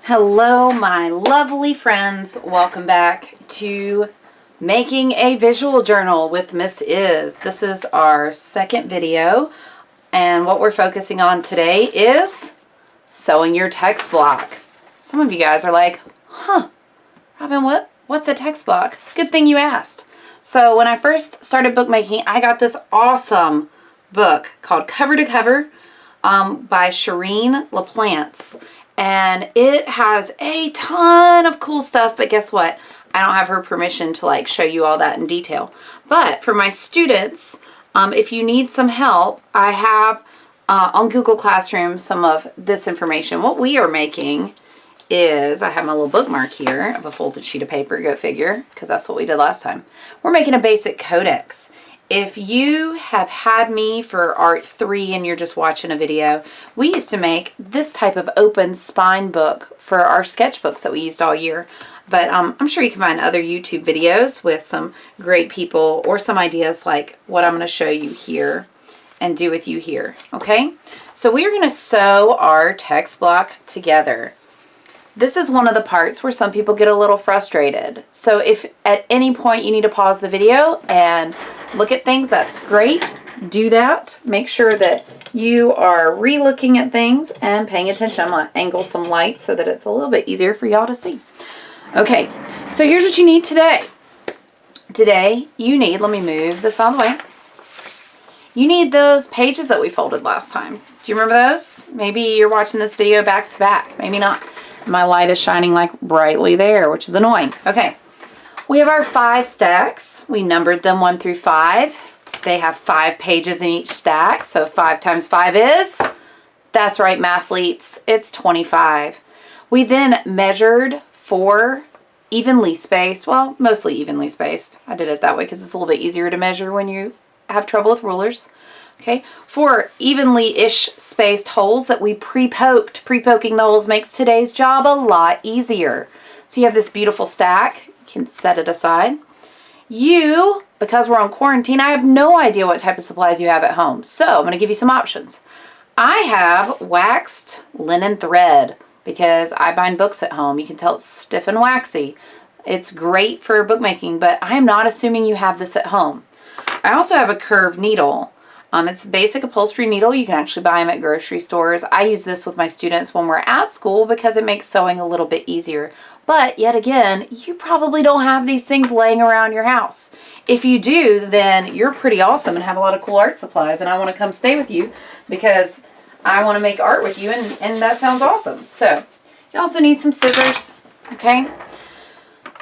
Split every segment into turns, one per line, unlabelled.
Hello, my lovely friends. Welcome back to Making a Visual Journal with Miss Is. This is our second video, and what we're focusing on today is sewing your text block. Some of you guys are like, Robin, what's a text block? Good thing you asked. So when I first started bookmaking, I got this awesome book called Cover to Cover by Shireen LaPlante. And it has a ton of cool stuff, but guess what? I don't have her permission to show you all that in detail. But for my students, if you need some help, I have on Google Classroom some of this information. What we are making is, I have my little bookmark here of a folded sheet of paper, go figure, because that's what we did last time. We're making a basic codex. If you have had me for Art 3 and you're just watching a video, we used to make this type of open spine book for our sketchbooks that we used all year. But I'm sure you can find other YouTube videos with some great people or some ideas like what I'm going to show you here and do with you here. Okay, so we're going to sew our text block together. This is one of the parts where some people get a little frustrated. So if at any point you need to pause the video and look at things, that's great. Do that. Make sure that you are re-looking at things and paying attention. I'm going to angle some light so that it's a little bit easier for y'all to see. Okay, so here's what you need today. Today you need, let me move this out of the way. You need those pages that we folded last time. Do you remember those? Maybe you're watching this video back to back. Maybe not. My light is shining brightly there, which is annoying. Okay, we have our 5 stacks. We numbered them 1 through 5. They have 5 pages in each stack, so 5 times 5 is, that's right, mathletes, it's 25. We then measured 4 evenly spaced, well, mostly evenly spaced. I did it that way because it's a little bit easier to measure when you have trouble with rulers. Okay, 4 evenly-ish spaced holes that we pre-poked. Pre-poking the holes makes today's job a lot easier. So you have this beautiful stack. You can set it aside. Because we're on quarantine, I have no idea what type of supplies you have at home. So I'm going to give you some options. I have waxed linen thread because I bind books at home. You can tell it's stiff and waxy. It's great for bookmaking, but I'm not assuming you have this at home. I also have a curved needle. It's a basic upholstery needle. You can actually buy them at grocery stores. I use this with my students when we're at school because it makes sewing a little bit easier. But yet again, you probably don't have these things laying around your house. If you do, then you're pretty awesome and have a lot of cool art supplies, and I want to come stay with you because I want to make art with you, and that sounds awesome. So you also need some scissors, okay?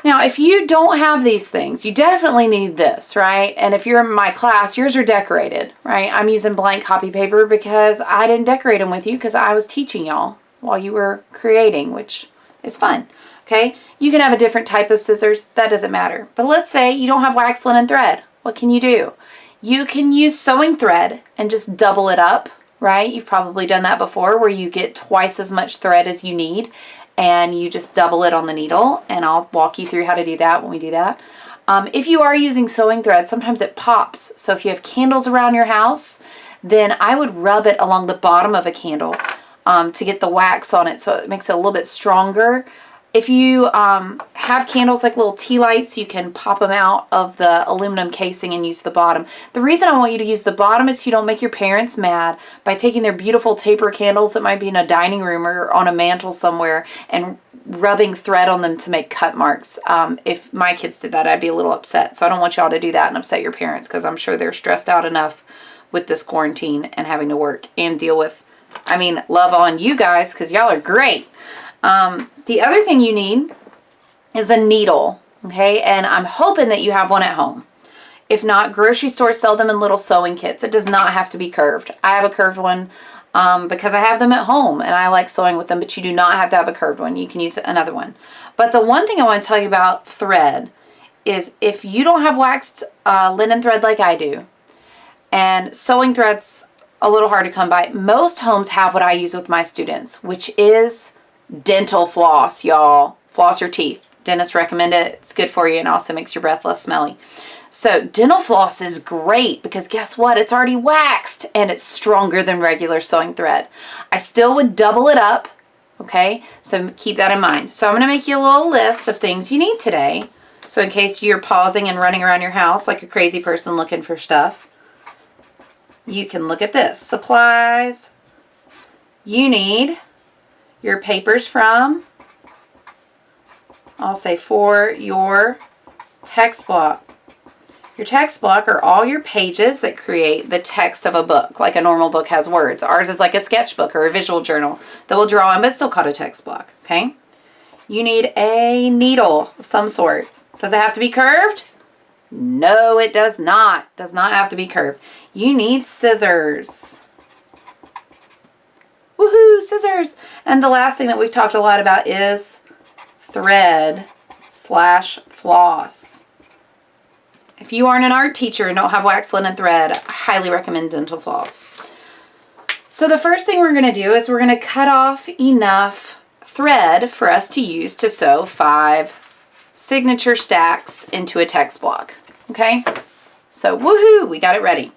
Now, if you don't have these things, you definitely need this, right? And if you're in my class, yours are decorated, right? I'm using blank copy paper because I didn't decorate them with you because I was teaching y'all while you were creating, which is fun, okay? You can have a different type of scissors. That doesn't matter. But let's say you don't have waxed linen thread. What can you do? You can use sewing thread and just double it up, right? You've probably done that before where you get twice as much thread as you need, and you just double it on the needle, and I'll walk you through how to do that when we do that. If you are using sewing thread, sometimes it pops. So if you have candles around your house, then I would rub it along the bottom of a candle to get the wax on it so it makes it a little bit stronger. If you have candles like little tea lights, you can pop them out of the aluminum casing and use the bottom. The reason I want you to use the bottom is so you don't make your parents mad by taking their beautiful taper candles that might be in a dining room or on a mantle somewhere and rubbing thread on them to make cut marks. If my kids did that, I'd be a little upset. So I don't want y'all to do that and upset your parents because I'm sure they're stressed out enough with this quarantine and having to work and deal with, love on you guys because y'all are great. The other thing you need is a needle, okay? And I'm hoping that you have one at home. If not, grocery stores sell them in little sewing kits. It does not have to be curved. I have a curved one because I have them at home and I like sewing with them, but you do not have to have a curved one. You can use another one. But the one thing I want to tell you about thread is if you don't have waxed linen thread like I do, and sewing thread's a little hard to come by, most homes have what I use with my students, which is dental floss, y'all. Floss your teeth. Dentists recommend it. It's good for you and also makes your breath less smelly. So dental floss is great because guess what? It's already waxed and it's stronger than regular sewing thread. I still would double it up Okay, so keep that in mind. So I'm going to make you a little list of things you need today. So in case you're pausing and running around your house like a crazy person looking for stuff, you can look at this. Supplies. You need your papers from, I'll say, for your text block. Your text block are all your pages that create the text of a book, like a normal book has words. Ours is like a sketchbook or a visual journal that will draw in, but still called a text block, okay? You need a needle of some sort. Does it have to be curved? No, it does not. Does not have to be curved. You need scissors. Woohoo, scissors. And the last thing that we've talked a lot about is thread/floss. If you aren't an art teacher and don't have wax, linen, thread, I highly recommend dental floss. So the first thing we're going to do is we're going to cut off enough thread for us to use to sew 5 signature stacks into a text block. Okay? So woohoo, we got it ready.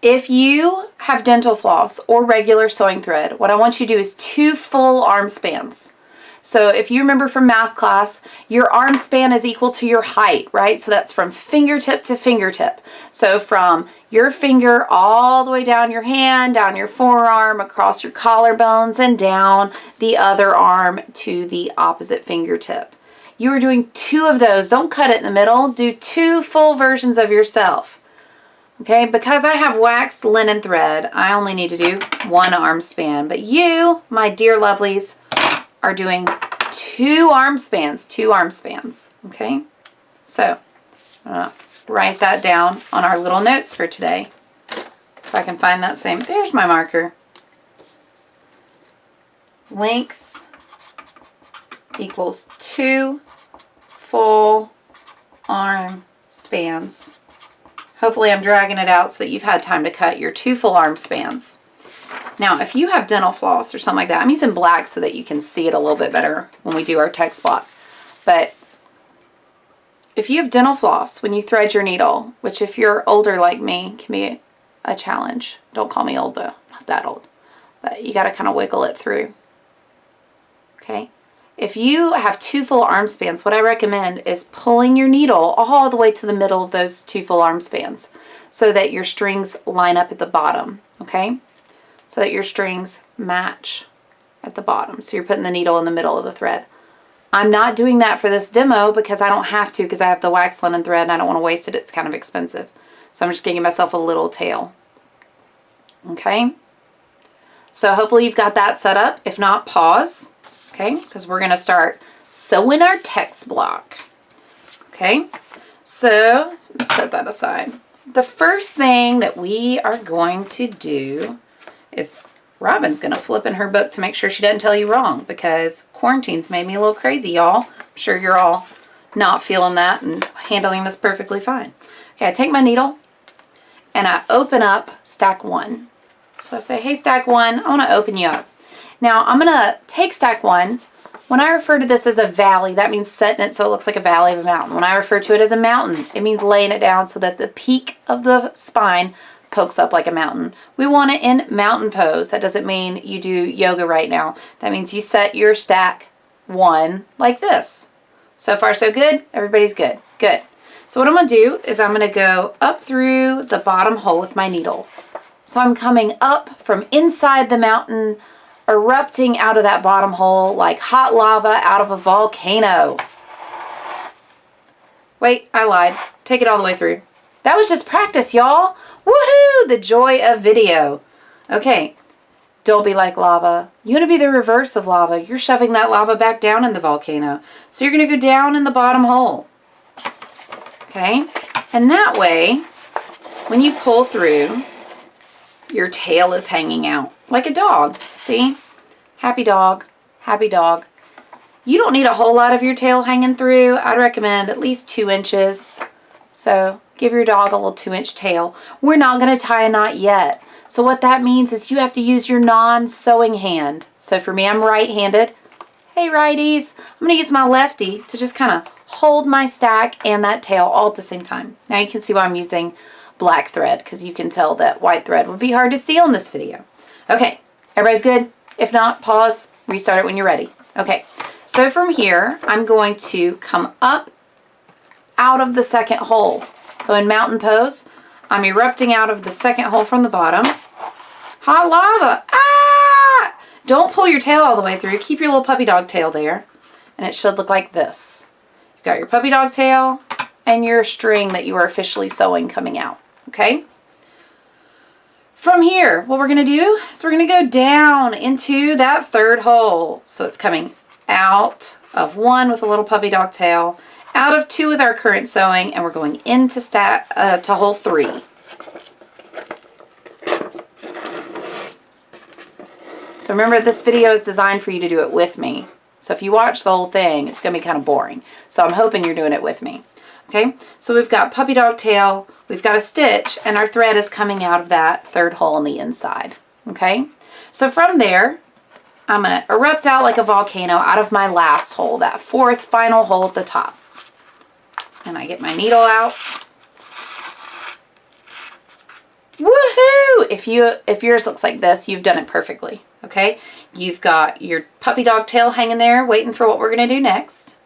If you have dental floss or regular sewing thread, what I want you to do is 2 full arm spans. So if you remember from math class, your arm span is equal to your height, right? So that's from fingertip to fingertip. So from your finger all the way down your hand, down your forearm, across your collarbones, and down the other arm to the opposite fingertip. You are doing 2 of those. Don't cut it in the middle. Do 2 full versions of yourself. Okay, because I have waxed linen thread, I only need to do 1 arm span. But you, my dear lovelies, are doing 2 arm spans, okay? So, I'm gonna write that down on our little notes for today. If I can find that same, there's my marker. Length equals 2 full arm spans. Hopefully I'm dragging it out so that you've had time to cut your 2 full arm spans. Now, if you have dental floss or something like that, I'm using black so that you can see it a little bit better when we do our text block. But if you have dental floss, when you thread your needle, which if you're older like me, can be a challenge. Don't call me old though, not that old. But you got to kind of wiggle it through. Okay? If you have 2 full arm spans, what I recommend is pulling your needle all the way to the middle of those 2 full arm spans so that your strings line up at the bottom, okay? So that your strings match at the bottom. So you're putting the needle in the middle of the thread. I'm not doing that for this demo because I don't have to, because I have the wax linen thread and I don't want to waste it. It's kind of expensive. So I'm just giving myself a little tail. Okay? So hopefully you've got that set up. If not, pause. Okay? Because we're going to start sewing our text block. Okay? So set that aside. The first thing that we are going to do is Robin's going to flip in her book to make sure she doesn't tell you wrong, because quarantine's made me a little crazy, y'all. I'm sure you're all not feeling that and handling this perfectly fine. Okay, I take my needle and I open up stack 1. So I say, hey, stack 1, I want to open you up. Now, I'm going to take stack 1. When I refer to this as a valley, that means setting it so it looks like a valley of a mountain. When I refer to it as a mountain, it means laying it down so that the peak of the spine pokes up like a mountain. We want it in mountain pose. That doesn't mean you do yoga right now. That means you set your stack 1 like this. So far so good? Everybody's good. Good. So what I'm going to do is I'm going to go up through the bottom hole with my needle. So I'm coming up from inside the mountain, erupting out of that bottom hole like hot lava out of a volcano. Wait, I lied. Take it all the way through. That was just practice, y'all. Woohoo! The joy of video. Okay, don't be like lava. You want to be the reverse of lava. You're shoving that lava back down in the volcano. So you're going to go down in the bottom hole. Okay? And that way, when you pull through, your tail is hanging out like a dog. See? Happy dog. Happy dog. You don't need a whole lot of your tail hanging through. I'd recommend at least 2 inches. So give your dog a little 2-inch tail. We're not going to tie a knot yet. So what that means is you have to use your non-sewing hand. So for me, I'm right-handed. Hey, righties. I'm going to use my lefty to just kind of hold my stack and that tail all at the same time. Now you can see why I'm using black thread, because you can tell that white thread would be hard to see on this video. Okay, everybody's good? If not, pause, restart it when you're ready. Okay, so from here, I'm going to come up out of the second hole. So in mountain pose, I'm erupting out of the second hole from the bottom. Hot lava! Ah! Don't pull your tail all the way through. Keep your little puppy dog tail there. And it should look like this. You've got your puppy dog tail and your string that you are officially sewing coming out. Okay? From here, what we're going to do is we're going to go down into that third hole. So it's coming out of one with a little puppy dog tail, out of two with our current sewing, and we're going into to hole 3. So remember, this video is designed for you to do it with me. So if you watch the whole thing, it's going to be kind of boring. So I'm hoping you're doing it with me. Okay, so we've got puppy dog tail, we've got a stitch, and our thread is coming out of that third hole on the inside. Okay, so from there, I'm going to erupt out like a volcano out of my last hole, that fourth final hole at the top. And I get my needle out. Woohoo! If yours looks like this, you've done it perfectly. Okay, you've got your puppy dog tail hanging there waiting for what we're going to do next.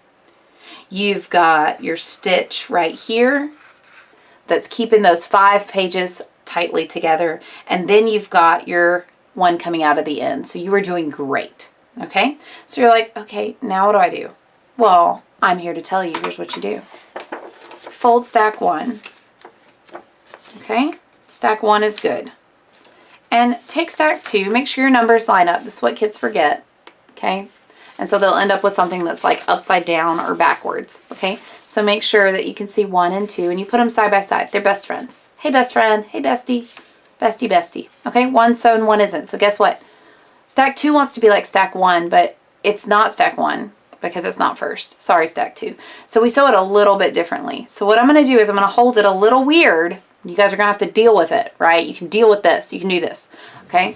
You've got your stitch right here that's keeping those 5 pages tightly together, and then you've got your one coming out of the end. So you are doing great. Okay, so you're like, okay, now what do I do? Well, I'm here to tell you. Here's what you do. Fold stack 1. Okay, stack 1 is good. And take stack 2, make sure your numbers line up. This is what kids forget, okay? And so they'll end up with something that's like upside down or backwards, okay? So make sure that you can see 1 and 2, and you put them side by side. They're best friends. Hey, best friend. Hey, bestie. Bestie, bestie. Okay, 1's sewn, 1 isn't. So guess what? Stack 2 wants to be like stack 1, but it's not stack 1 because it's not first. Sorry, stack 2. So we sew it a little bit differently. So what I'm going to do is I'm going to hold it a little weird. You guys are going to have to deal with it, right? You can deal with this. You can do this, okay?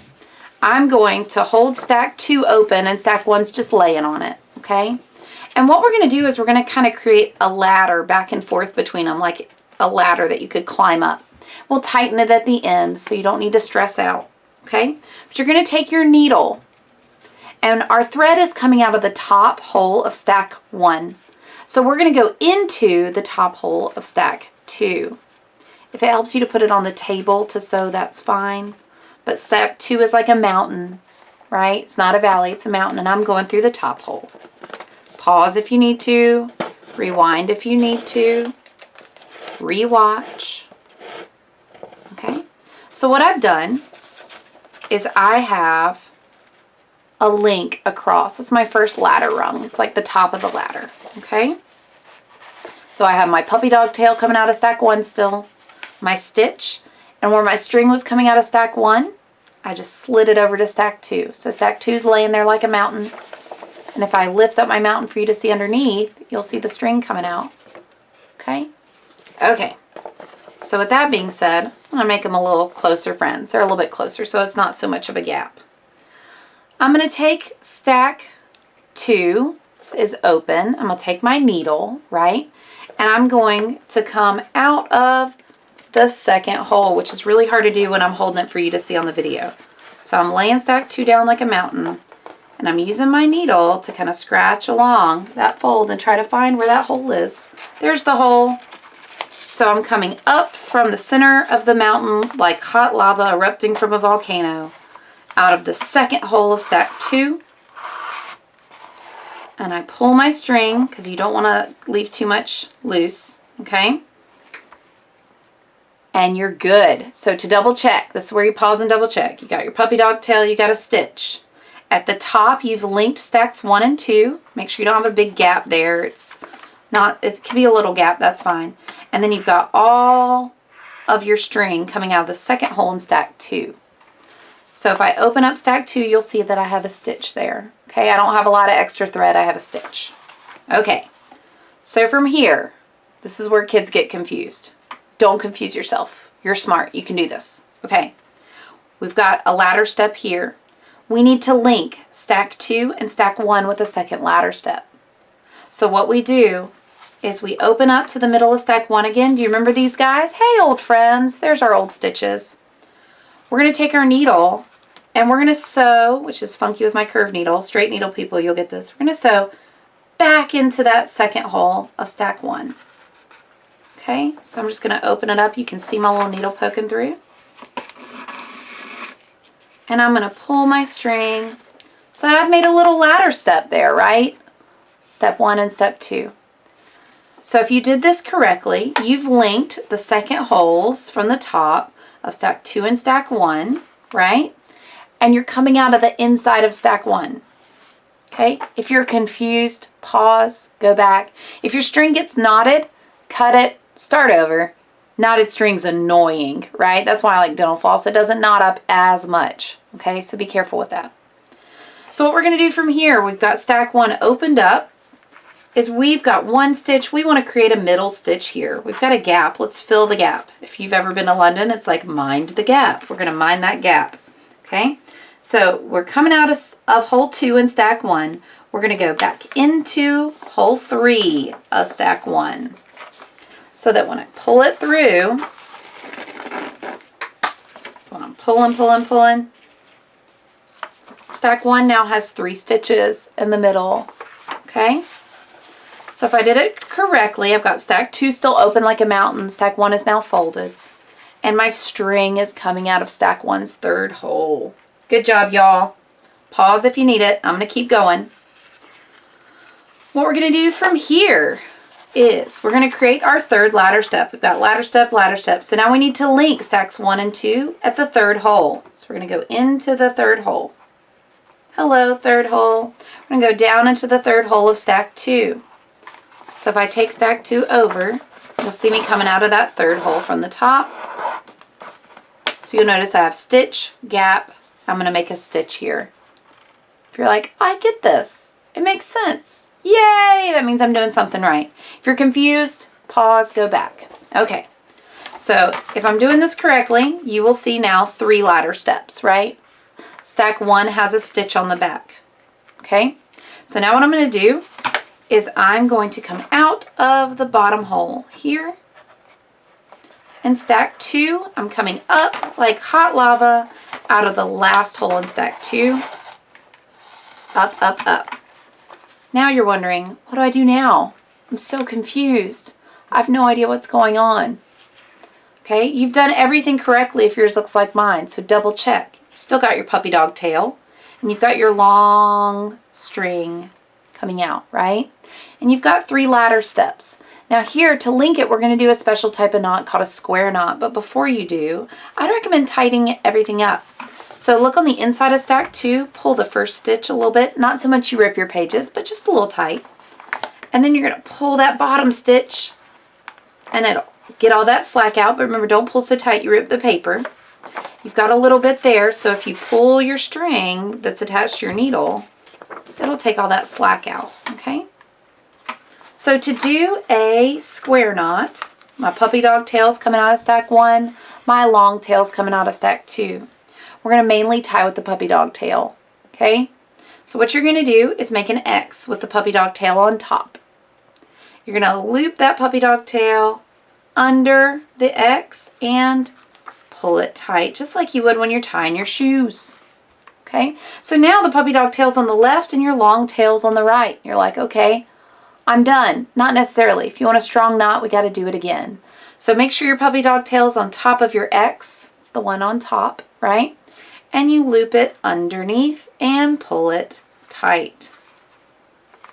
I'm going to hold stack 2 open and stack 1's just laying on it, okay? And what we're going to do is we're going to kind of create a ladder back and forth between them, like a ladder that you could climb up. We'll tighten it at the end so you don't need to stress out, okay? But you're going to take your needle, and our thread is coming out of the top hole of stack 1. So we're going to go into the top hole of stack 2. If it helps you to put it on the table to sew, that's fine. But stack 2 is like a mountain, right? It's not a valley, it's a mountain, and I'm going through the top hole. Pause if you need to. Rewind if you need to. Rewatch. Okay? So what I've done is I have a link across. That's my first ladder rung. It's like the top of the ladder, okay? So I have my puppy dog tail coming out of stack 1 still. My stitch, and where my string was coming out of stack 1, I just slid it over to stack 2. So stack 2 is laying there like a mountain, and if I lift up my mountain for you to see underneath, you'll see the string coming out. Okay? Okay. So with that being said, I'm going to make them a little closer friends. They're a little bit closer, so it's not so much of a gap. I'm going to take stack 2 is open. I'm going to take my needle, right? And I'm going to come out of the second hole, which is really hard to do when I'm holding it for you to see on the video. So I'm laying stack 2 down like a mountain, and I'm using my needle to kind of scratch along that fold and try to find where that hole is. There's the hole. So I'm coming up from the center of the mountain like hot lava erupting from a volcano out of the second hole of stack 2. And I pull my string because you don't want to leave too much loose, okay? And you're good. So to double check, this is where you pause and double check. You got your puppy dog tail, you got a stitch. At the top, you've linked stacks 1 and 2. Make sure you don't have a big gap there. It could be a little gap, that's fine. And then you've got all of your string coming out of the second hole in stack 2. So if I open up stack 2, you'll see that I have a stitch there. Okay, I don't have a lot of extra thread, I have a stitch. Okay, so from here, this is where kids get confused. Don't confuse yourself. You're smart. You can do this. Okay. We've got a ladder step here. We need to link stack 2 and stack 1 with a second ladder step. So what we do is we open up to the middle of stack 1 again. Do you remember these guys? Hey, old friends. There's our old stitches. We're going to take our needle And we're going to sew, which is funky with my curved needle, straight needle people, you'll get this. We're going to sew back into that second hole of stack 1. Okay, so I'm just going to open it up. You can see my little needle poking through. And I'm going to pull my string so that I've made a little ladder step there, right? Step 1 and step 2. So if you did this correctly, you've linked the second holes from the top of stack 2 and stack 1, right? And you're coming out of the inside of stack 1. Okay? If you're confused, pause, go back. If your string gets knotted, cut it, start over. Knotted string's annoying, right? That's why I like dental floss. It doesn't knot up as much. Okay? So be careful with that. So what we're going to do from here, we've got stack 1 opened up, is we've got 1 stitch. We want to create a middle stitch here. We've got a gap. Let's fill the gap. If you've ever been to London, it's like mind the gap. We're going to mind that gap. Okay? So we're coming out of hole 2 in stack 1. We're going to go back into hole 3 of stack 1. So that when I pull it through, so when I'm pulling, stack 1 now has 3 stitches in the middle. Okay? So if I did it correctly, I've got stack 2 still open like a mountain. Stack 1 is now folded. And my string is coming out of stack 1's third hole. Good job, y'all. Pause if you need it. I'm going to keep going. What we're going to do from here is we're going to create our third ladder step. We've got ladder step, ladder step. So now we need to link stacks 1 and 2 at the third hole. So we're going to go into the third hole. Hello, third hole. We're going to go down into the third hole of stack 2. So if I take stack 2 over, you'll see me coming out of that third hole from the top. So you'll notice I have stitch, gap. I'm going to make a stitch here. If you're like, I get this. It makes sense. Yay! That means I'm doing something right. If you're confused, pause, go back. Okay. So if I'm doing this correctly, you will see now 3 ladder steps, right? Stack 1 has a stitch on the back. Okay? So now what I'm going to do is I'm going to come out of the bottom hole here. In stack 2, I'm coming up like hot lava out of the last hole in stack 2. Up, up, up. Now you're wondering, what do I do now? I'm so confused. I have no idea what's going on. Okay, you've done everything correctly if yours looks like mine, so double check. You've still got your puppy dog tail, and you've got your long string coming out, right? And you've got 3 ladder steps. Now here, to link it, we're going to do a special type of knot called a square knot. But before you do, I'd recommend tightening everything up. So look on the inside of stack 2, pull the first stitch a little bit. Not so much you rip your pages, but just a little tight. And then you're going to pull that bottom stitch, and it'll get all that slack out. But remember, don't pull so tight you rip the paper. You've got a little bit there, so if you pull your string that's attached to your needle, it'll take all that slack out, okay? So to do a square knot, my puppy dog tail's coming out of stack 1, my long tail's coming out of stack 2. We're going to mainly tie with the puppy dog tail, okay? So what you're going to do is make an X with the puppy dog tail on top. You're going to loop that puppy dog tail under the X and pull it tight, just like you would when you're tying your shoes. Okay, so now the puppy dog tail's on the left and your long tail's on the right. You're like, okay, I'm done. Not necessarily. If you want a strong knot, we got to do it again. So make sure your puppy dog tail's on top of your X. It's the one on top, right? And you loop it underneath and pull it tight.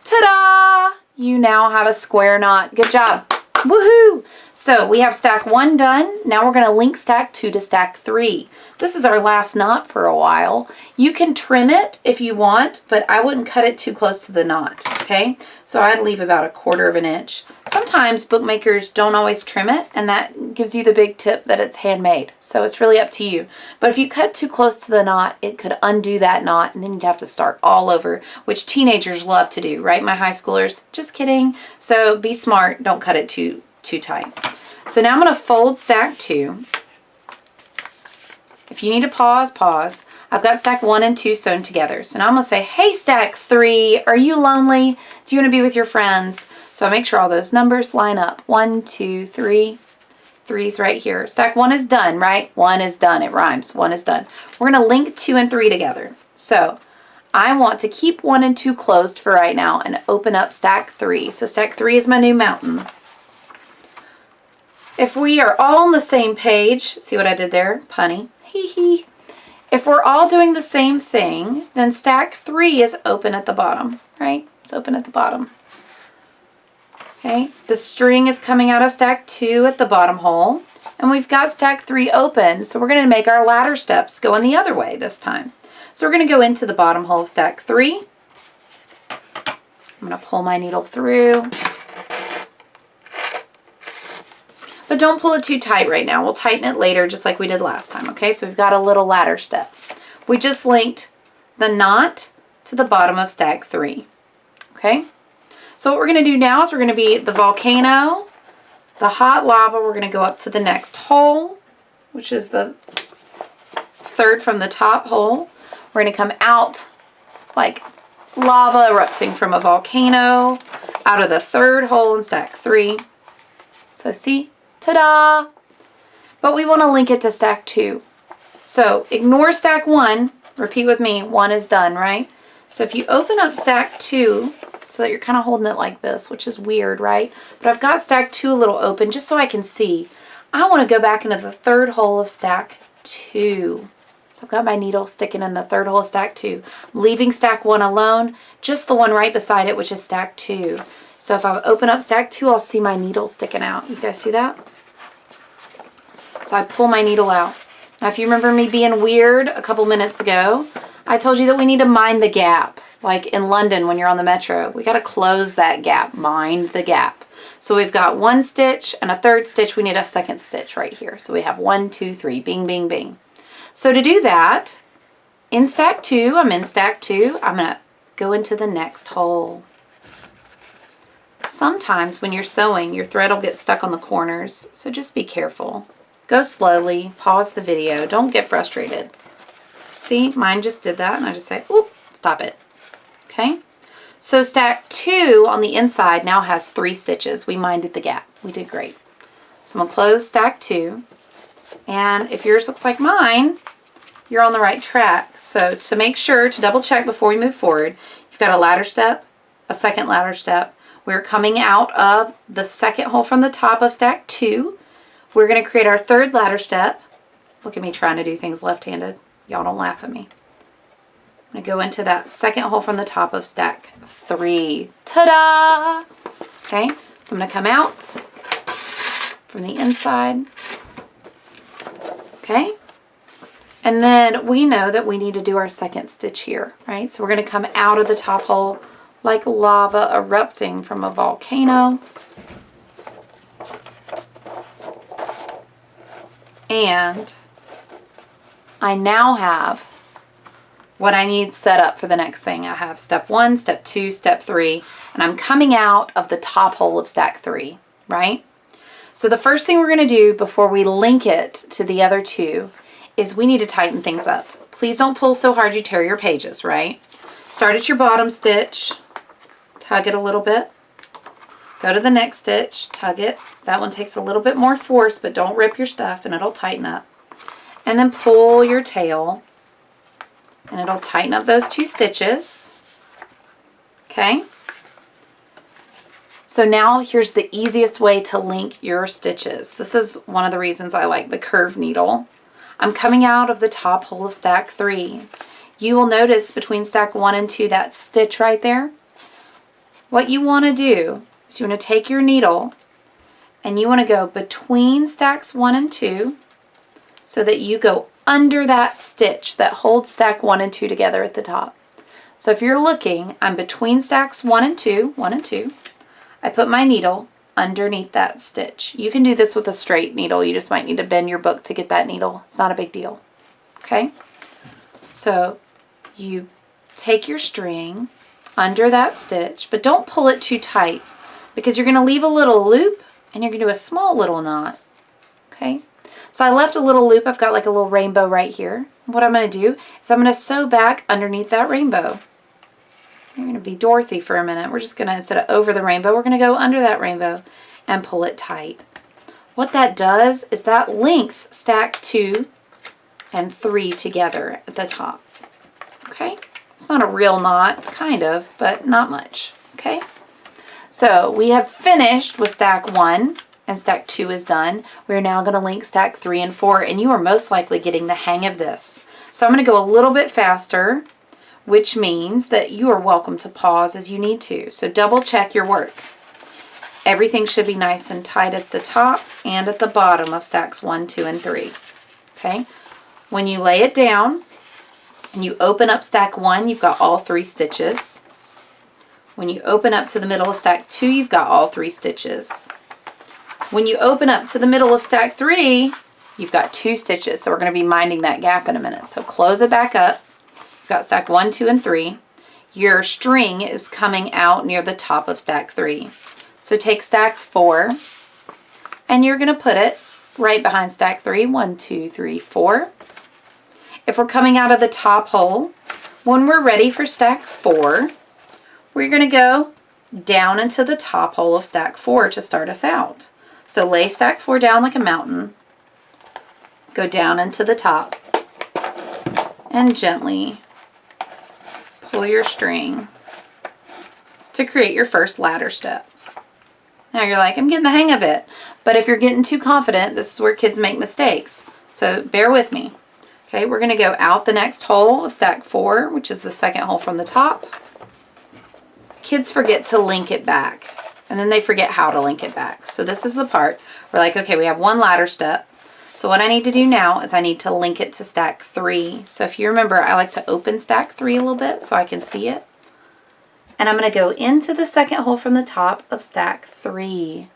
Ta-da! You now have a square knot. Good job. Woohoo! So we have stack 1 done. Now we're going to link stack 2 to stack 3. This is our last knot for a while. You can trim it if you want, but I wouldn't cut it too close to the knot, okay? So I'd leave about 1/4 of an inch. Sometimes bookmakers don't always trim it, and that gives you the big tip that it's handmade. So it's really up to you. But if you cut too close to the knot, it could undo that knot, and then you'd have to start all over, which teenagers love to do, right? My high schoolers, just kidding. So be smart. Don't cut it too tight. So now I'm going to fold stack 2. If you need to pause, pause. I've got stack 1 and 2 sewn together. So now I'm going to say, hey, stack 3, are you lonely? Do you want to be with your friends? So I make sure all those numbers line up. 1, 2, 3. 3's right here. Stack 1 is done, right? 1 is done. It rhymes. 1 is done. We're going to link 2 and 3 together. So I want to keep 1 and 2 closed for right now and open up stack 3. So stack 3 is my new mountain. If we are all on the same page, see what I did there? Punny. Hee hee. If we're all doing the same thing, then stack 3 is open at the bottom, right? It's open at the bottom. Okay, the string is coming out of stack 2 at the bottom hole, and we've got stack 3 open, so we're going to make our ladder steps going the other way this time. So we're going to go into the bottom hole of stack 3. I'm going to pull my needle through. But don't pull it too tight right now. We'll tighten it later just like we did last time, okay? So we've got a little ladder step. We just linked the knot to the bottom of stack 3, okay? So what we're going to do now is we're going to be the volcano, the hot lava. We're going to go up to the next hole, which is the third from the top hole. We're going to come out like lava erupting from a volcano out of the third hole in stack 3. So see, ta-da! But we want to link it to stack 2. So ignore stack 1. Repeat with me. 1 is done, right? So if you open up stack 2, so that you're kind of holding it like this, which is weird, right? But I've got stack 2 a little open just so I can see. I want to go back into the third hole of stack 2. So I've got my needle sticking in the third hole of stack 2. I'm leaving stack 1 alone, just the one right beside it, which is stack 2. So if I open up stack 2, I'll see my needle sticking out. You guys see that? So I pull my needle out. Now if you remember me being weird a couple minutes ago, I told you that we need to mind the gap. Like in London when you're on the metro, we got to close that gap, mind the gap. So we've got 1 stitch and a third stitch. We need a second stitch right here. So we have 1, 2, 3, bing, bing, bing. So to do that, in stack 2, I'm in stack 2, I'm going to go into the next hole. Sometimes when you're sewing, your thread will get stuck on the corners, so just be careful. Go slowly, pause the video, don't get frustrated. See, mine just did that, and I just say, oop, stop it. Okay, so stack 2 on the inside now has 3 stitches. We minded the gap. We did great. So I'm going to close stack 2. And if yours looks like mine, you're on the right track. So to make sure to double check before we move forward, you've got a ladder step, a second ladder step. We're coming out of the second hole from the top of stack 2. We're going to create our third ladder step. Look at me trying to do things left-handed. Y'all don't laugh at me. I'm going to go into that second hole from the top of stack 3. Ta-da! Okay, so I'm going to come out from the inside. Okay, and then we know that we need to do our second stitch here, right? So we're going to come out of the top hole like lava erupting from a volcano. And I now have what I need set up for the next thing. I have step 1, step 2, step 3, and I'm coming out of the top hole of stack 3, right? So the first thing we're going to do before we link it to the other 2 is we need to tighten things up. Please don't pull so hard you tear your pages, right? Start at your bottom stitch, tug it a little bit, go to the next stitch, tug it. That one takes a little bit more force, but don't rip your stuff and it'll tighten up. And then pull your tail and it'll tighten up those 2 stitches. Okay? So now here's the easiest way to link your stitches. This is one of the reasons I like the curved needle. I'm coming out of the top hole of stack 3. You will notice between stack 1 and 2 that stitch right there. What you want to do is you want to take your needle and you want to go between stacks 1 and 2 so that you go under that stitch that holds stack 1 and 2 together at the top. So if you're looking, I'm between stacks 1 and 2, 1 and 2. I put my needle underneath that stitch. You can do this with a straight needle. You just might need to bend your book to get that needle. It's not a big deal. Okay? So you take your string under that stitch, but don't pull it too tight because you're going to leave a little loop and you're going to do a small little knot. Okay? So I left a little loop. I've got like a little rainbow right here. What I'm going to do is I'm going to sew back underneath that rainbow. You're going to be Dorothy for a minute. We're just going to, instead of over the rainbow, we're going to go under that rainbow and pull it tight. what that does is that links stack 2 and 3 together at the top. Okay? It's not a real knot, kind of, but not much. Okay? So we have finished with stack 1 and stack 2 is done. We're now going to link stack 3 and 4, and you are most likely getting the hang of this. So I'm going to go a little bit faster, which means that you are welcome to pause as you need to. So double check your work. Everything should be nice and tight at the top and at the bottom of stacks 1, 2, and 3. Okay? When you lay it down and you open up stack 1, you've got all 3 stitches. When you open up to the middle of stack 2, you've got all 3 stitches. When you open up to the middle of stack 3, you've got 2 stitches. So we're going to be minding that gap in a minute. So close it back up. You've got stack 1, 2, and 3. Your string is coming out near the top of stack 3. So take stack 4 and you're going to put it right behind stack 3. 1, 2, 3, 4. If we're coming out of the top hole, when we're ready for stack 4, we're going to go down into the top hole of stack 4 to start us out. So lay stack 4 down like a mountain, go down into the top, and gently pull your string to create your first ladder step. Now you're like, I'm getting the hang of it. But if you're getting too confident, this is where kids make mistakes. So bear with me. Okay, we're going to go out the next hole of stack 4, which is the second hole from the top. Kids forget to link it back, and then they forget how to link it back. So this is the part we're like, okay, we have one ladder step. So what I need to do now is I need to link it to stack 3. So if you remember, I like to open stack 3 a little bit so I can see it. And I'm going to go into the second hole from the top of stack 3.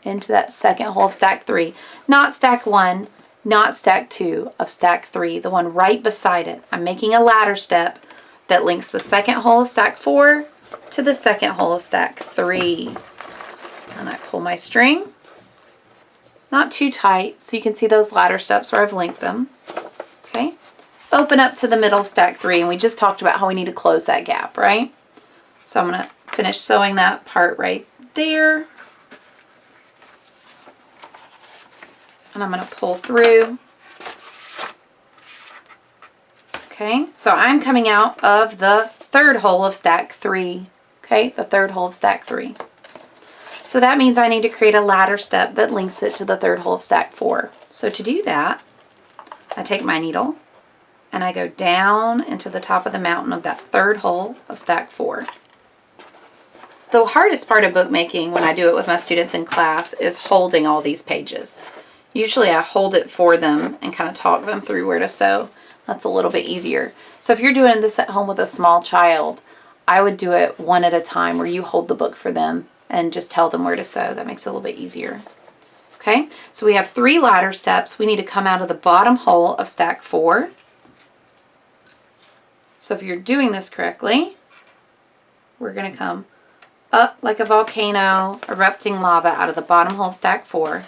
Into that second hole of stack 3. Not stack 1, not stack 2, of stack 3, the one right beside it. I'm making a ladder step that links the second hole of stack 4 to the second hole of stack 3. And I pull my string, not too tight, so you can see those ladder steps where I've linked them. Okay, open up to the middle of stack 3, and we just talked about how we need to close that gap, right? So I'm going to finish sewing that part right there, and I'm going to pull through. Okay, so I'm coming out of the third hole of stack 3. Okay, the third hole of stack 3. So that means I need to create a ladder step that links it to the third hole of stack 4. So to do that, I take my needle and I go down into the top of the mountain of that third hole of stack 4. The hardest part of bookmaking when I do it with my students in class is holding all these pages. Usually I hold it for them and kind of talk them through where to sew. That's a little bit easier. So if you're doing this at home with a small child, I would do it one at a time where you hold the book for them and just tell them where to sew. That makes it a little bit easier. Okay, so we have 3 ladder steps. We need to come out of the bottom hole of stack 4. So if you're doing this correctly, we're going to come up like a volcano, erupting lava out of the bottom hole of stack 4.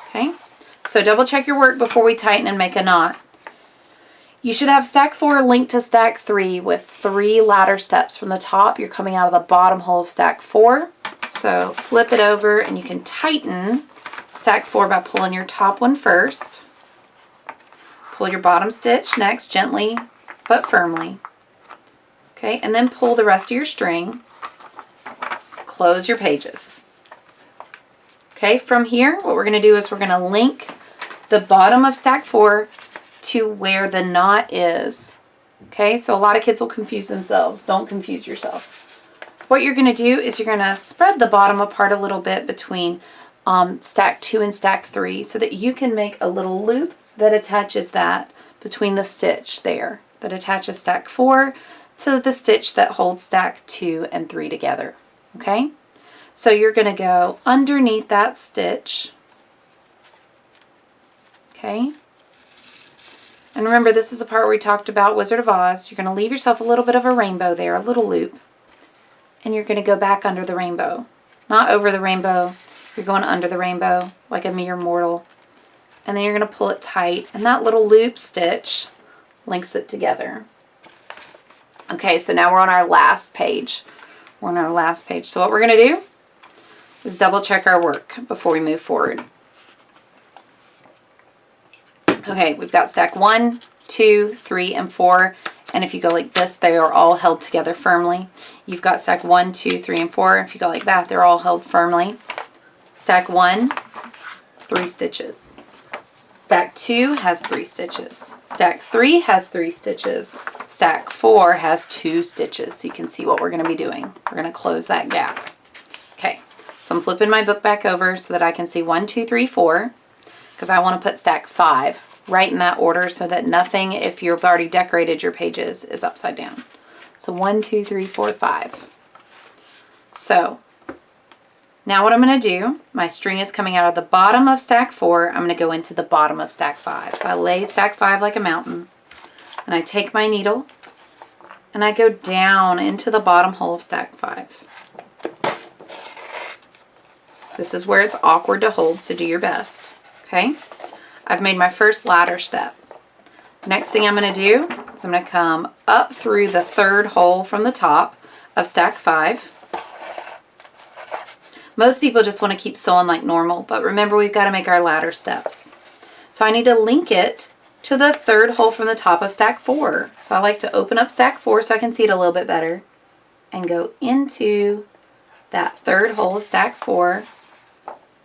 Okay, so double check your work before we tighten and make a knot. You should have stack 4 linked to stack 3 with 3 ladder steps from the top. You're coming out of the bottom hole of stack 4. So flip it over and you can tighten stack 4 by pulling your top one first. Pull your bottom stitch next, gently but firmly. Okay, and then pull the rest of your string. Close your pages. Okay, from here, what we're going to do is we're going to link the bottom of stack 4 to where the knot is. Okay, so a lot of kids will confuse themselves. Don't confuse yourself. What you're going to do is you're going to spread the bottom apart a little bit between stack 2 and stack 3 so that you can make a little loop that attaches that between the stitch there, that attaches stack 4 to the stitch that holds stack 2 and 3 together. Okay, so you're going to go underneath that stitch. Okay. And remember, this is the part where we talked about Wizard of Oz. You're going to leave yourself a little bit of a rainbow there, a little loop. And you're going to go back under the rainbow. Not over the rainbow. You're going under the rainbow like a mere mortal. And then you're going to pull it tight. And that little loop stitch links it together. Okay, so now we're on our last page. We're on our last page. So what we're going to do is double check our work before we move forward. Okay, we've got stack 1, 2, 3, and 4. And if you go like this, they are all held together firmly. You've got stack 1, 2, 3, and 4. If you go like that, they're all held firmly. Stack 1, 3 stitches. Stack 2 has 3 stitches. Stack 3 has 3 stitches. Stack 4 has 2 stitches. So you can see what we're going to be doing. We're going to close that gap. Okay, so I'm flipping my book back over so that I can see 1, 2, 3, 4. Because I want to put stack 5 right in that order so that nothing, if you've already decorated your pages, is upside down. So 1, 2, 3, 4, 5. So now what I'm going to do, my string is coming out of the bottom of stack 4. I'm going to go into the bottom of stack 5. So I lay stack 5 like a mountain. And I take my needle and I go down into the bottom hole of stack 5. This is where it's awkward to hold, so do your best. Okay? I've made my first ladder step. Next thing I'm going to do is I'm going to come up through the 3rd hole from the top of stack 5. Most people just want to keep sewing like normal, but remember we've got to make our ladder steps. So I need to link it to the 3rd hole from the top of stack 4. So I like to open up stack 4 so I can see it a little bit better and go into that 3rd hole of stack 4.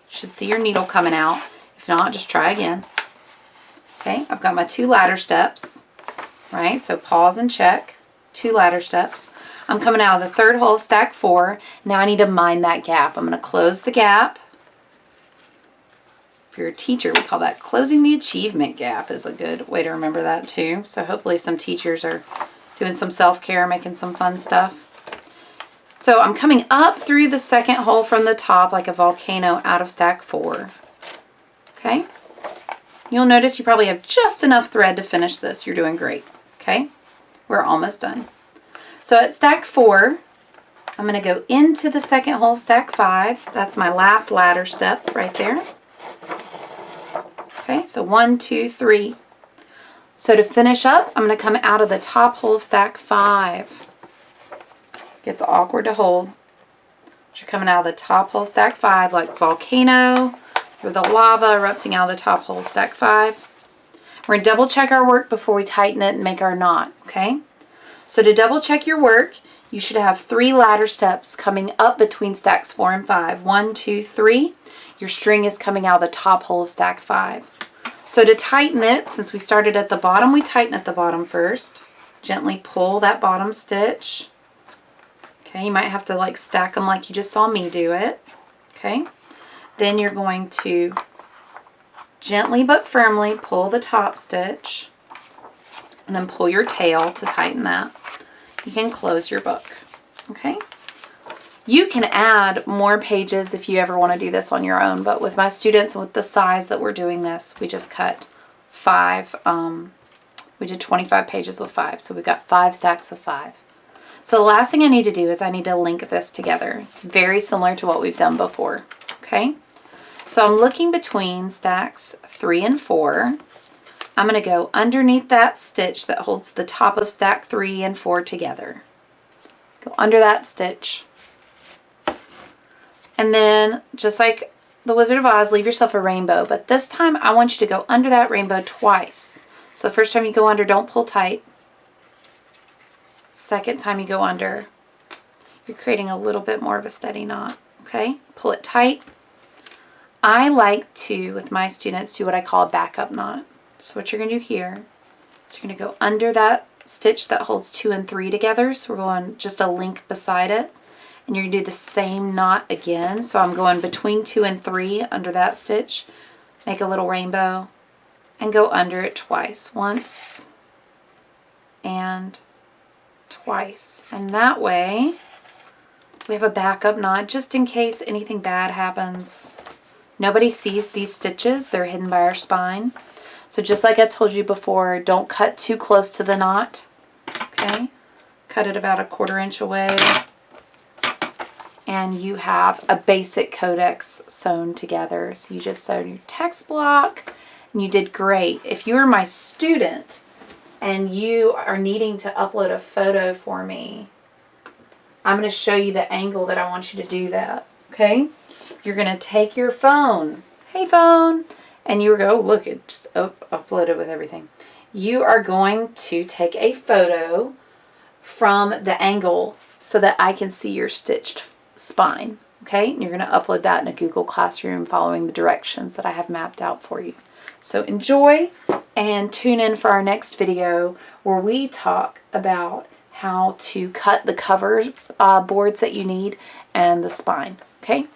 Should see your needle coming out. If not, just try again. Okay, I've got my 2 ladder steps, right? So pause and check. 2 ladder steps. I'm coming out of the 3rd hole of stack 4. Now I need to mind that gap. I'm going to close the gap. If you're a teacher, we call that closing the achievement gap is a good way to remember that too. So hopefully some teachers are doing some self-care, making some fun stuff. So I'm coming up through the 2nd hole from the top like a volcano out of stack 4. Okay? You'll notice you probably have just enough thread to finish this. You're doing great. Okay? We're almost done. So at stack 4, I'm going to go into the 2nd hole of stack 5. That's my last ladder step right there. Okay, so 1, 2, 3. So to finish up, I'm going to come out of the top hole of stack 5. Gets awkward to hold. You're coming out of the top hole of stack 5 like volcano, or the lava erupting out of the top hole of stack 5. We're going to double check our work before we tighten it and make our knot, okay? So to double check your work, you should have 3 ladder steps coming up between stacks 4 and 5. 1, 2, 3. Your string is coming out of the top hole of stack 5. So to tighten it, since we started at the bottom, we tighten at the bottom first. Gently pull that bottom stitch. Okay, you might have to like stack them like you just saw me do it. Okay. Then you're going to gently but firmly pull the top stitch and then pull your tail to tighten that. You can close your book. Okay. You can add more pages if you ever want to do this on your own, but with my students, with the size that we're doing this, we just cut 5. We did 25 pages with 5, so we've got 5 stacks of 5. So the last thing I need to do is I need to link this together. It's very similar to what we've done before. Okay. So I'm looking between stacks 3 and 4. I'm going to go underneath that stitch that holds the top of stack 3 and 4 together. Go under that stitch. And then, just like the Wizard of Oz, leave yourself a rainbow. But this time, I want you to go under that rainbow twice. So the first time you go under, don't pull tight. Second time you go under, you're creating a little bit more of a steady knot. Okay? Pull it tight. I like to, with my students, do what I call a backup knot. So what you're going to do here is you're going to go under that stitch that holds 2 and 3 together. So we're going just a link beside it. And you're going to do the same knot again. So I'm going between 2 and 3 under that stitch. Make a little rainbow and go under it twice. Once and twice. And that way we have a backup knot just in case anything bad happens. Nobody sees these stitches. They're hidden by our spine. So just like I told you before, don't cut too close to the knot. Okay? Cut it about 1/4 inch away. And you have a basic codex sewn together. So you just sewed your text block and you did great. If you're my student and you are needing to upload a photo for me, I'm going to show you the angle that I want you to do that. Okay? You're going to take your phone, hey phone, and you go, look, it just uploaded with everything. You are going to take a photo from the angle so that I can see your stitched spine. Okay, and you're going to upload that in a Google Classroom following the directions that I have mapped out for you. So enjoy and tune in for our next video where we talk about how to cut the cover boards that you need and the spine. Okay?